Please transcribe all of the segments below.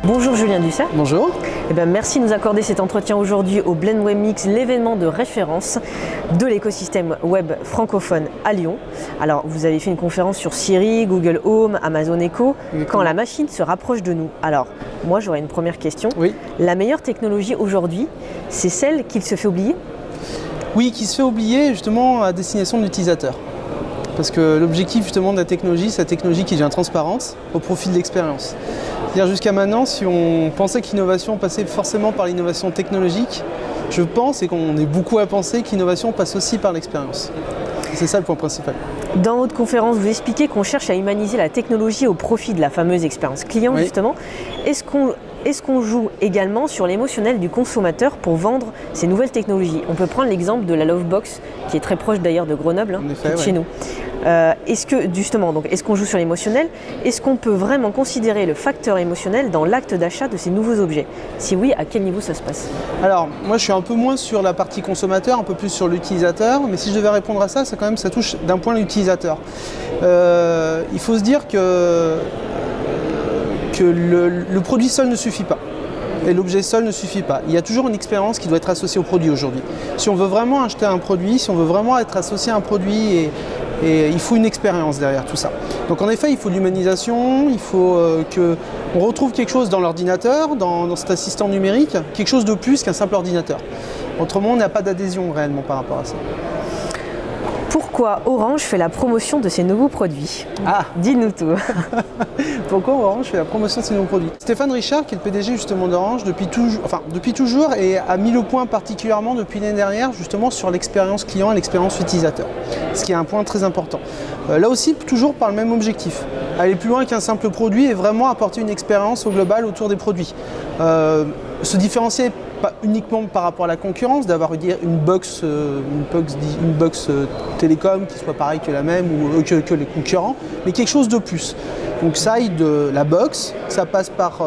Bonjour Julien Dussert. Bonjour. Merci de nous accorder cet entretien aujourd'hui au Blend Web Mix, l'événement de référence de l'écosystème web francophone à Lyon. Alors, vous avez fait une conférence sur Siri, Google Home, Amazon Echo, quand la machine se rapproche de nous. Alors, moi j'aurais une première question. Oui. La meilleure technologie aujourd'hui, c'est celle qui se fait oublier ? Oui, qui se fait oublier justement à destination de l'utilisateur. Parce que l'objectif justement de la technologie, c'est la technologie qui devient transparente au profit de l'expérience. C'est-à-dire jusqu'à maintenant, si on pensait que l'innovation passait forcément par l'innovation technologique, je pense, et qu'on est beaucoup à penser, que l'innovation passe aussi par l'expérience. C'est ça le point principal. Dans votre conférence, vous expliquez qu'on cherche à humaniser la technologie au profit de la fameuse expérience client, oui. Justement. Est-ce qu'on joue également sur l'émotionnel du consommateur pour vendre ces nouvelles technologies ? On peut prendre l'exemple de la Lovebox, qui est très proche d'ailleurs de Grenoble, chez nous. Est-ce qu'on joue sur l'émotionnel ? Est-ce qu'on peut vraiment considérer le facteur émotionnel dans l'acte d'achat de ces nouveaux objets ? Si oui, à quel niveau ça se passe ? Alors, moi je suis un peu moins sur la partie consommateur, un peu plus sur l'utilisateur, mais si je devais répondre à ça, ça touche d'un point l'utilisateur. Il faut se dire que le produit seul ne suffit pas. Et l'objet seul ne suffit pas. Il y a toujours une expérience qui doit être associée au produit aujourd'hui. Si on veut vraiment acheter un produit, si on veut vraiment être associé à un produit, et il faut une expérience derrière tout ça. Donc en effet, il faut de l'humanisation, il faut qu'on retrouve quelque chose dans l'ordinateur, dans cet assistant numérique, quelque chose de plus qu'un simple ordinateur. Autrement, on n'a pas d'adhésion réellement par rapport à ça. Pourquoi Orange fait la promotion de ses nouveaux produits ? Dis-nous tout. Pourquoi Orange fait la promotion de ses nouveaux produits ? Stéphane Richard, qui est le PDG justement d'Orange depuis toujours, et a mis le point particulièrement depuis l'année dernière justement sur l'expérience client et l'expérience utilisateur. Ce qui est un point très important. Là aussi, toujours par le même objectif. Aller plus loin qu'un simple produit et vraiment apporter une expérience au global autour des produits. Se différencier pas uniquement par rapport à la concurrence, d'avoir une box télécom qui soit pareille que la même ou que les concurrents, mais quelque chose de plus. Donc ça aille de la box, ça passe par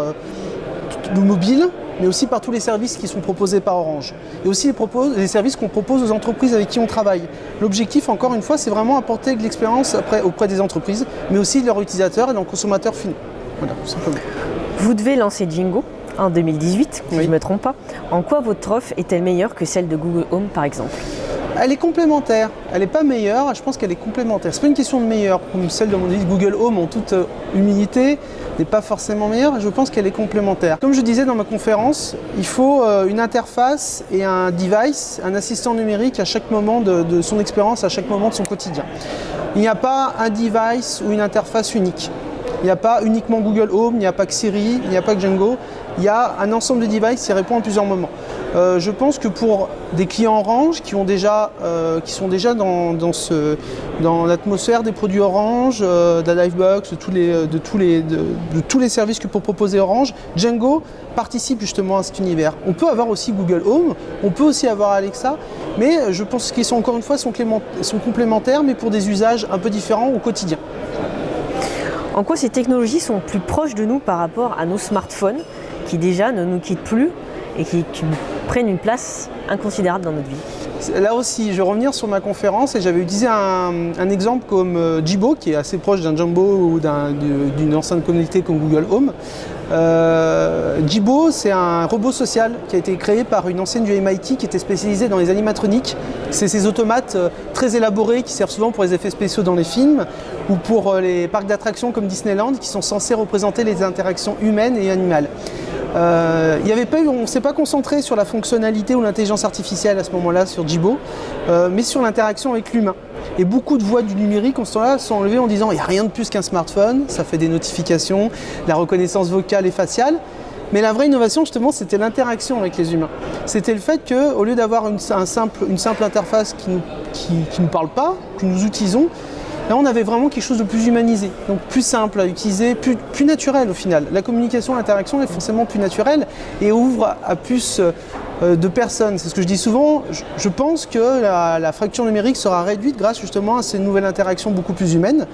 le mobile, mais aussi par tous les services qui sont proposés par Orange. Et aussi les services qu'on propose aux entreprises avec qui on travaille. L'objectif, encore une fois, c'est vraiment apporter de l'expérience auprès des entreprises, mais aussi de leurs utilisateurs et de leurs consommateurs finaux. Voilà, tout simplement. Vous devez lancer Jingo en 2018, si oui. je ne me trompe pas. En quoi votre offre est-elle meilleure que celle de Google Home, par exemple ? Elle est complémentaire. Elle n'est pas meilleure, je pense qu'elle est complémentaire. C'est pas une question de meilleure, comme celle de Google Home en toute humilité n'est pas forcément meilleure. Je pense qu'elle est complémentaire. Comme je disais dans ma conférence, il faut une interface et un device, un assistant numérique à chaque moment de son expérience, à chaque moment de son quotidien. Il n'y a pas un device ou une interface unique. Il n'y a pas uniquement Google Home, il n'y a pas que Siri, il n'y a pas que Django. Il y a un ensemble de devices qui répond à plusieurs moments. Je pense que pour des clients Orange qui sont déjà dans l'atmosphère des produits Orange, de la Livebox, de tous les services que peut proposer Orange, Django participe justement à cet univers. On peut avoir aussi Google Home, on peut aussi avoir Alexa, mais je pense qu'ils sont encore une fois sont complémentaires, mais pour des usages un peu différents au quotidien. En quoi ces technologies sont plus proches de nous par rapport à nos smartphones qui déjà ne nous quittent plus et qui prennent une place inconsidérable dans notre vie ? Là aussi, je vais revenir sur ma conférence et j'avais utilisé un exemple comme Jibo, qui est assez proche d'un Jumbo ou d'une ancienne communauté comme Google Home. Jibo, c'est un robot social qui a été créé par une ancienne du MIT qui était spécialisée dans les animatroniques. C'est ces automates très élaborés qui servent souvent pour les effets spéciaux dans les films ou pour les parcs d'attractions comme Disneyland qui sont censés représenter les interactions humaines et animales. On ne s'est pas concentré sur la fonctionnalité ou l'intelligence artificielle à ce moment-là sur Jibo, mais sur l'interaction avec l'humain. Et beaucoup de voix du numérique en ce temps-là sont enlevées en disant il n'y a rien de plus qu'un smartphone, ça fait des notifications, la reconnaissance vocale et faciale. Mais la vraie innovation justement c'était l'interaction avec les humains. C'était le fait qu'au lieu d'avoir une simple interface qui ne parle pas, que nous utilisons, là, on avait vraiment quelque chose de plus humanisé, donc plus simple à utiliser, plus naturel au final. La communication, l'interaction est forcément plus naturelle et ouvre à plus de personnes. C'est ce que je dis souvent. Je pense que la fracture numérique sera réduite grâce justement à ces nouvelles interactions beaucoup plus humaines.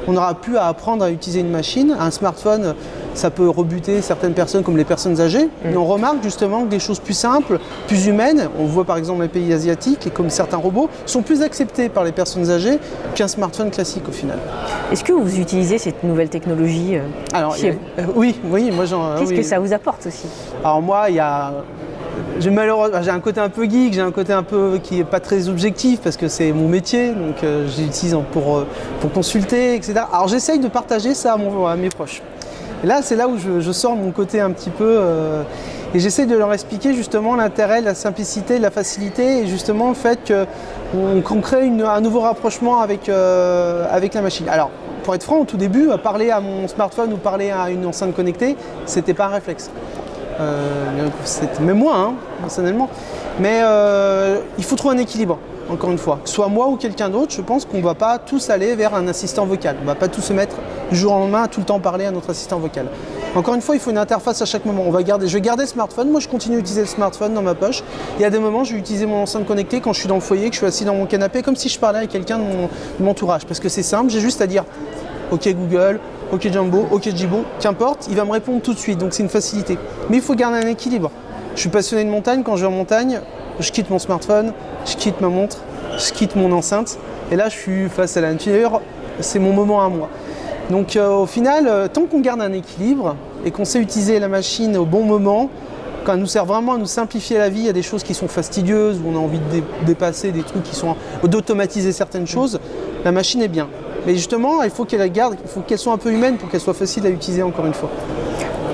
on n'aura plus à apprendre à utiliser une machine. Un smartphone, ça peut rebuter certaines personnes comme les personnes âgées. Et on remarque justement que des choses plus simples, plus humaines, on voit par exemple les pays asiatiques, et comme certains robots, sont plus acceptés par les personnes âgées qu'un smartphone classique au final. Est-ce que vous utilisez cette nouvelle technologie chez vous? Oui, moi j'en... Qu'est-ce que ça vous apporte aussi? Alors moi, j'ai un côté un peu geek, j'ai un côté un peu qui n'est pas très objectif parce que c'est mon métier, donc j'utilise pour consulter, etc. Alors j'essaye de partager ça à mes proches. Et là, c'est là où je sors mon côté un petit peu et j'essaie de leur expliquer justement l'intérêt, la simplicité, la facilité et justement le fait qu'on crée un nouveau rapprochement avec la machine. Alors, pour être franc, au tout début, parler à mon smartphone ou parler à une enceinte connectée, c'était pas un réflexe. Même moi, personnellement. Mais il faut trouver un équilibre, encore une fois. Que ce soit moi ou quelqu'un d'autre, je pense qu'on ne va pas tous aller vers un assistant vocal. On ne va pas tous se mettre du jour au lendemain à tout le temps parler à notre assistant vocal. Encore une fois, il faut une interface à chaque moment. Je vais garder le smartphone. Moi, je continue à utiliser le smartphone dans ma poche. Il y a des moments, je vais utiliser mon enceinte connectée quand je suis dans le foyer, que je suis assis dans mon canapé, comme si je parlais avec quelqu'un de mon entourage. Parce que c'est simple, j'ai juste à dire « Ok Google », Ok Jumbo, ok Jibo, qu'importe, il va me répondre tout de suite, donc c'est une facilité. Mais il faut garder un équilibre. Je suis passionné de montagne, quand je vais en montagne, je quitte mon smartphone, je quitte ma montre, je quitte mon enceinte, et là je suis face à la nature, c'est mon moment à moi. Donc au final, tant qu'on garde un équilibre et qu'on sait utiliser la machine au bon moment, quand elle nous sert vraiment à nous simplifier la vie, il y a des choses qui sont fastidieuses, où on a envie de dépasser des trucs qui sont d'automatiser certaines choses, la machine est bien. Mais justement, il faut qu'elle soit un peu humaine pour qu'elle soit facile à utiliser encore une fois.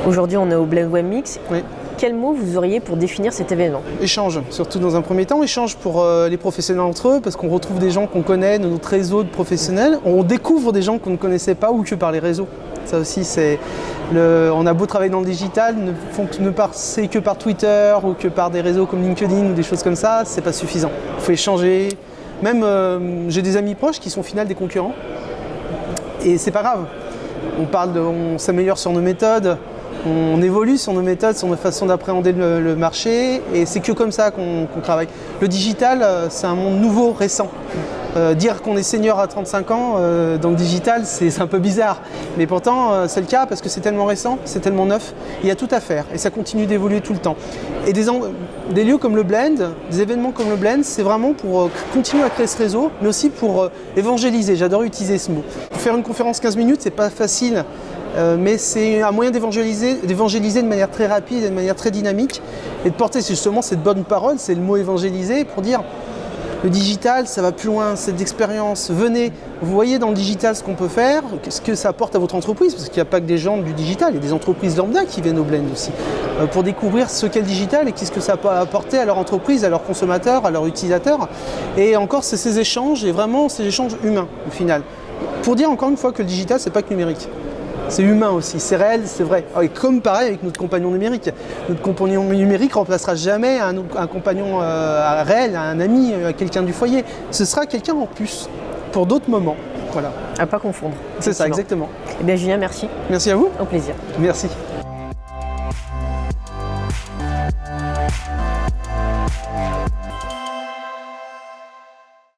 Aujourd'hui, on est au Blend Web Mix. Oui. Quel mot vous auriez pour définir cet événement? Échange, surtout dans un premier temps. Échange pour les professionnels entre eux, parce qu'on retrouve des gens qu'on connaît dans notre réseau de professionnels. On découvre des gens qu'on ne connaissait pas ou que par les réseaux. Ça aussi, on a beau travailler dans le digital, ne passer que par Twitter ou que par des réseaux comme LinkedIn ou des choses comme ça, c'est pas suffisant. Il faut échanger. Même j'ai des amis proches qui sont au final des concurrents. Et c'est pas grave. On s'améliore sur nos méthodes, on évolue sur nos méthodes, sur nos façons d'appréhender le marché, et c'est que comme ça qu'on travaille. Le digital, c'est un monde nouveau, récent. Dire qu'on est senior à 35 ans dans le digital, c'est un peu bizarre. Mais pourtant, c'est le cas parce que c'est tellement récent, c'est tellement neuf. Il y a tout à faire et ça continue d'évoluer tout le temps. Et des lieux comme le Blend, des événements comme le Blend, c'est vraiment pour continuer à créer ce réseau, mais aussi pour évangéliser. J'adore utiliser ce mot. Faire une conférence 15 minutes, c'est pas facile. Mais c'est un moyen d'évangéliser de manière très rapide et de manière très dynamique et de porter justement cette bonne parole, c'est le mot évangéliser, pour dire le digital, ça va plus loin, c'est d'expérience. Venez, vous voyez dans le digital ce qu'on peut faire, ce que ça apporte à votre entreprise, parce qu'il n'y a pas que des gens du digital, il y a des entreprises lambda qui viennent au Blend aussi, pour découvrir ce qu'est le digital et qu'est-ce que ça peut apporter à leur entreprise, à leurs consommateurs, à leurs utilisateurs. Et encore, c'est ces échanges, et vraiment ces échanges humains au final. Pour dire encore une fois que le digital, c'est pas que numérique. C'est humain aussi, c'est réel, c'est vrai. Et comme pareil avec notre compagnon numérique. Notre compagnon numérique ne remplacera jamais un compagnon réel, un ami, quelqu'un du foyer. Ce sera quelqu'un en plus, pour d'autres moments. Voilà. À pas confondre. C'est ça, exactement. Eh bien Julien, merci. Merci à vous. Au plaisir. Merci.